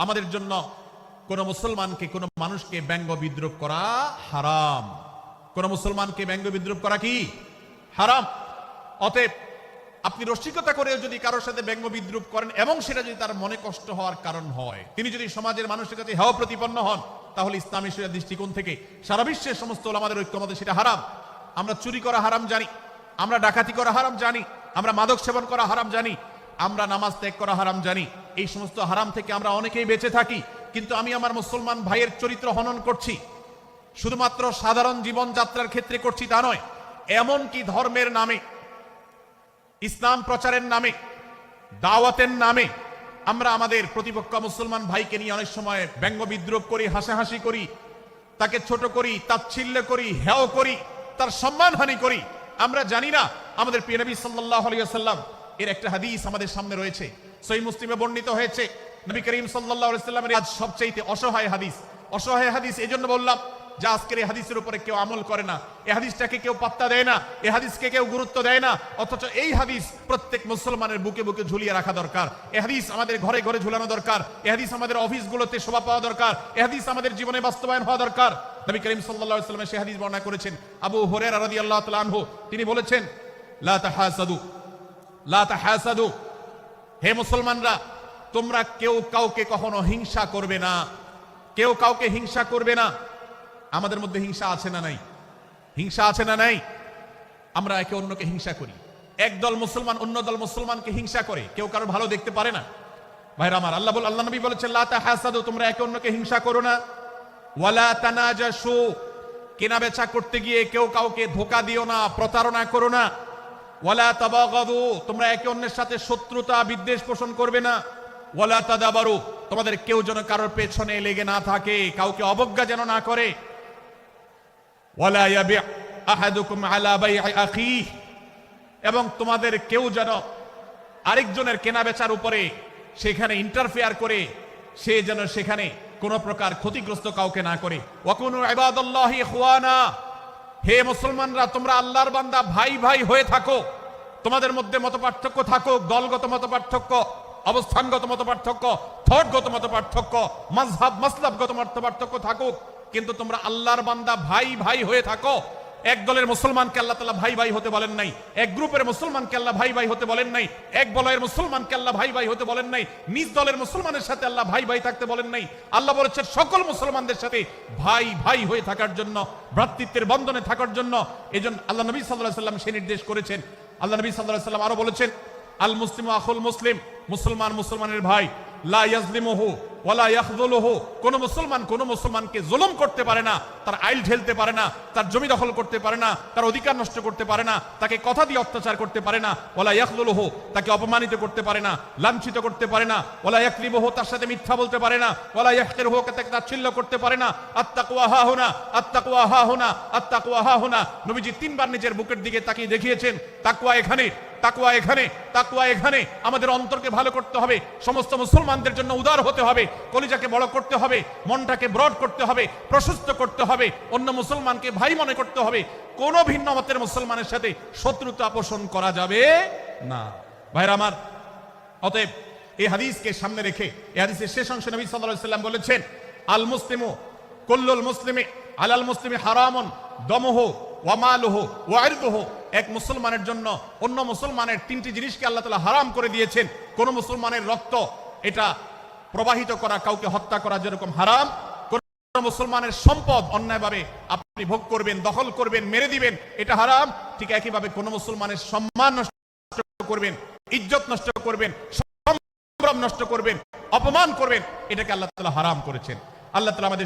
আমাদের জন্য কোন মুসলমানকে, কোন মানুষকে ব্যঙ্গ বিদ্রুপ করা হারাম। কোন মুসলমানকে ব্যঙ্গ বিদ্রুপ করা কি হারাম। অতএব আপনি রসিকতা করে যদি কারোর সাথে ব্যঙ্গ বিদ্রুপ করেন এবং সেটা যদি তার মনে কষ্ট হওয়ার কারণ হয়, তিনি যদি সমাজের মানুষের কাছে হেয় প্রতিপন্ন হন, তাহলে ইসলামী শরিয়ার দৃষ্টিকোণ থেকে সারা বিশ্বের সমস্ত ওলামাদের ঐক্যমতে সেটা হারাম। আমরা চুরি করা হারাম জানি, আমরা ডাকাতি করা হারাম জানি, আমরা মাদক সেবন করা হারাম জানি, আমরা নামাজ ত্যাগ করা হারাম জানি। এই সমস্ত হারাম থেকে আমরা অনেকেই বেঁচে থাকি, কিন্তু আমি আমার মুসলমান ভাইয়ের চরিত্র হনন করছি শুধুমাত্র সাধারণ জীবনযাত্রার ক্ষেত্রে করছি তা নয়, এমনকি ধর্মের নামে, ইসলাম প্রচারের নামে, দাওয়াতের নামে আমরা আমাদের প্রতিপক্ষ মুসলমান ভাইকে নিয়ে অনেক সময় ব্যঙ্গ বিদ্রুপ করি, হাসাহাসি করি, তাকে ছোট করি, তাচ্ছিল্য করি, হেয় করি, তার সম্মানহানি করি। আমরা জানি না আমাদের প্রিয় নবী সাল্লাল্লাহু আলাইহি ওয়াসাল্লাম এর একটা হাদিস আমাদের সামনে রয়েছে, সহিহ মুসলিমে বর্ণিত হয়েছে। নবী করিম সাল্লাল্লাহু আলাইহি ওয়াসাল্লামের আজ সবচেয়ে অসহায় হাদিস। অসহায় হাদিস এজন্য বললাম যে আজকের এই হাদিসের উপরে কেউ আমল করে না, এই হাদিসটাকে কেউ পাত্তা দেয় না, এই হাদিসকে কেউ গুরুত্ব দেয় না, অথচ এই হাদিস প্রত্যেক মুসলমানের বুকে বুকে ঝুলিয়ে রাখা দরকার। এই হাদিস আমাদের ঘরে ঘরে ঝুলানো দরকার, এই হাদিস আমাদের অফিসগুলোতে শোভা পাওয়া দরকার, এই হাদিস আমাদের জীবনে বাস্তবায়ন হওয়া দরকার। নবী করিম সাল্লাল্লাহু আলাইহি ওয়াসাল্লাম সেই হাদিস বর্ণনা করেছেন। আবু হুরায়রা রাদিয়াল্লাহু তাআলা আনহু তিনি বলেছেন, লা তাহাসাদু, লা তাহাসাদু, হে মুসলমানরা তোমরা কেউ কাউকে কখনো হিংসা করবে না, কেউ কাউকে হিংসা করবে না। আমাদের মধ্যে হিংসা আছে না নাই? হিংসা আছে না নাই? আমরা একে অন্যকে হিংসা করি। একদল মুসলমান অন্য দল মুসলমানকে হিংসা করে, কেউ কারো ভালো দেখতে পারে না। ভাইরা আমার, আল্লাহ নবী বলেছেন, লা তাহাসাদু, তোমরা একে অন্যকে হিংসা করো না। ওয়ালা তানাজাসু, কেনা বেচা করতে গিয়ে কেউ কাউকে ধোঁকা দিও না, প্রতারণা করো না। ওয়ালা তাবাগাদু, তোমরা একে অন্যের সাথে শত্রুতা বিদ্বেষ পোষণ করবে না। ওয়ালা তাদাবারু, তোমাদের কেউ যেন কারোর পেছনে লেগে না থাকে, কাউকে অবজ্ঞা যেন না করে। ওয়ালা ইয়াবি আহাদুকুম আলা বাই'i আখিহি, এবং তোমাদের কেউ যেন আরেকজনের কেনা বেচার উপরে সেখানে ইন্টারফেয়ার করে সে যেন সেখানে কোনো প্রকার ক্ষতিগ্রস্ত কাউকে না করে। ওয়াকুনু ইবাদাল্লাহি ইখওয়ানা, হে মুসলমানরা তোমরা আল্লাহর বান্দা ভাই ভাই হয়ে থাকো। তোমাদের মধ্যে মতপার্থক্য থাকুক, দলগত মতপার্থক্য, অবস্থানগত মতপার্থক্য, থটগত মতপার্থক্য, মাযহাব মাসলাবগত মতপার্থক্য থাকুক, কিন্তু তোমরা আল্লাহর বান্দা ভাই ভাই হয়ে থাকো। এক দলের মুসলমানকে আল্লাহ তাআলা ভাই ভাই হতে বলেন নাই, এক গ্রুপের মুসলমানকে আল্লাহ ভাই ভাই হতে বলেন নাই, এক বলয়ের মুসলমানকে আল্লাহ ভাই ভাই হতে বলেন নাই, নিজ দলের মুসলমানের সাথে আল্লাহ ভাই ভাই থাকতে বলেন নাই। আল্লাহ বলেছেন সকল মুসলমানদের সাথে ভাই ভাই হয়ে থাকার জন্য, ভ্রাতৃত্বের বন্ধনে থাকার জন্য। এজন্য আল্লাহ নবী সাল্লাল্লাহু আলাইহি ওয়াসাল্লাম সে নির্দেশ করেছেন। আল্লাহ নবী সাল্লাল্লাহু আলাইহি ওয়াসাল্লাম আরো বলেছেন, আল মুসলিমু আখুল মুসলিম, মুসলমান মুসলমানের ভাই, লা ইয়াজলিমুহু ওয়ালা ইয়াখযুলুহু, কোন মুসলমান কোন মুসলমানকে জুলুম করতে পারে না, তার আইল ঢেলতে পারে না, তার জমি দখল করতে পারে না, তার অধিকার নষ্ট করতে পারে না, তাকে কথা দিয়ে অত্যাচার করতে পারে না। ওয়ালা ইয়াখযুলুহু, তাকে অপমানিত করতে পারে না, লাঞ্ছিত করতে পারে না। ওয়ালা ইয়াকযিবুহু, তার সাথে মিথ্যা বলতে পারে না। ওয়ালা ইয়াহকিরুহু, তাকে তাচ্ছিল্য করতে পারে না। আত্তাকওয়া হাহুনা, আত্তাকওয়া হাহুনা, আত্তাকওয়া হাহুনা। নবীজি তিনবার নিজের বুকের দিকে তাকিয়ে দেখিয়েছেন, তাকওয়া এখানে, তাকওয়া এখানে, তাকওয়া এখানে। আমাদের অন্তরকে ভালো করতে হবে, সমস্ত মুসলমানদের জন্য উদার হতে হবে, কলিজাকে বড় করতে হবে, মনটাকে ব্রড করতে হবে, প্রশস্ত করতে হবে, অন্য মুসলমানকে ভাই মনে করতে হবে। কোন ভিন্ন মতের মুসলমানের সাথে শত্রুতা পোষণ করা যাবে না। ভাইরা আমার, অতএব এই হাদিসকে সামনে রেখে এই হাদিসের শেষ অংশে নবী সাল্লাল্লাহু আলাইহি ওয়াসাল্লাম বলেছেন, আল মুসলিমু কুল্লুল মুসলিমি আলাল মুসলিমি হারামুন দমুহু ওয়া মালুহু ওয়া ইরদুহু। এক মুসলমানের জন্য অন্য মুসলমানের তিনটি জিনিসকে আল্লাহ তাআলা হারাম করে দিয়েছেন। কোন মুসলমানের রক্ত এটা প্রবাহিত করা, কাউকে হত্যা করা যেরকম হারাম, কোন মুসলমানের সম্পদ অন্যায়ভাবে আপনি ভোগ করবেন, দখল করবেন, মেরে দিবেন, এটা হারাম। ঠিক একইভাবে কোন মুসলমানের সম্মান নষ্ট করবেন, ইজ্জত নষ্ট করবেন, সম্ভ্রম নষ্ট করবেন, অপমান করবেন, এটাকে আল্লাহ তাআলা হারাম করেছেন। আল্লাহ তাআলা আমাদের